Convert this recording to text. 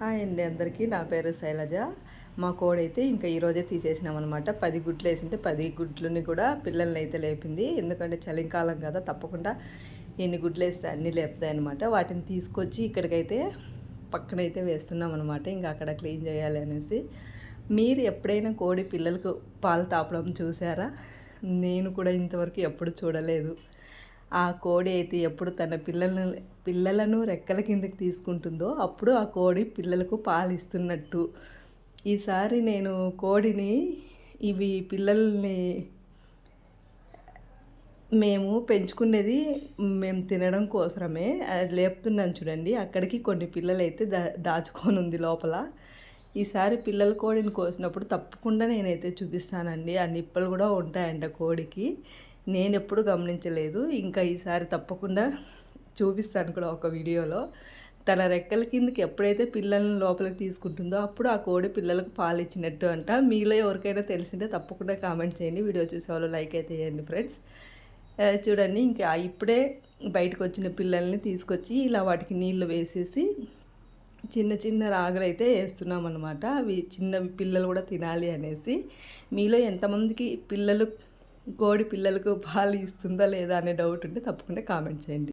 Hi అండి అందరికీ. నా పేరు శైలజ. మా కోడైతే ఇంకా ఈరోజే తీసేసినామన్నమాట. 10 గుడ్లు వేసింటే 10 గుడ్లని కూడా పిల్లల్ని అయితే లేపింది. ఎందుకంటే చలికాలం కదా, తప్పకుండా ఎన్ని గుడ్లు వేస్తే అన్నీ లేపుతాయి అనమాట. వాటిని తీసుకొచ్చి ఇక్కడికైతే పక్కనైతే వేస్తున్నాం అనమాట. ఇంకా అక్కడ క్లీన్ చేయాలి అనేసి. మీరు ఎప్పుడైనా కోడి పిల్లలకు పాలు తాపడం చూసారా? నేను కూడా ఇంతవరకు ఎప్పుడు చూడలేదు. ఆ కోడి అయితే ఎప్పుడు తన పిల్లలను రెక్కల కిందకి తీసుకుంటుందో అప్పుడు ఆ కోడి పిల్లలకు పాలు ఇస్తున్నట్టు. ఈసారి నేను కోడిని ఇవి పిల్లల్ని మేము పెంచుకునేది మేము తినడం కోసమే అది లేపుతున్నాను చూడండి. అక్కడికి కొన్ని పిల్లలు అయితే దాచుకొని ఉంది లోపల. ఈసారి పిల్లల కోడిని కోసినప్పుడు తప్పకుండా నేనైతే చూపిస్తానండి. ఆ నిప్పలు కూడా ఉంటాయంట కోడికి. నేను ఎప్పుడు గమనించలేదు. ఇంకా ఈసారి తప్పకుండా చూపిస్తాను కూడా ఒక వీడియోలో. తన రెక్కల కిందకి ఎప్పుడైతే పిల్లల్ని లోపలికి తీసుకుంటుందో అప్పుడు ఆ కోడి పిల్లలకు పాలు ఇచ్చినట్టు అంట. మీలో ఎవరికైనా తెలిసింటే తప్పకుండా కామెంట్ చేయండి. వీడియో చూసేవాళ్ళు లైక్ అయితే చేయండి ఫ్రెండ్స్. చూడండి, ఇంకా ఇప్పుడే బయటకు వచ్చిన పిల్లల్ని తీసుకొచ్చి ఇలా వాటికి నీళ్లు వేసేసి చిన్న చిన్న రాగులు అయితే వేస్తున్నాం అన్నమాట. అవి చిన్నవి పిల్లలు కూడా తినాలి అనేసి. మీలో ఎంతమందికి కోడి పిల్లలకు పాలు ఇస్తుందా లేదా అనే డౌట్ ఉంటే తప్పకుండా కామెంట్ చేయండి.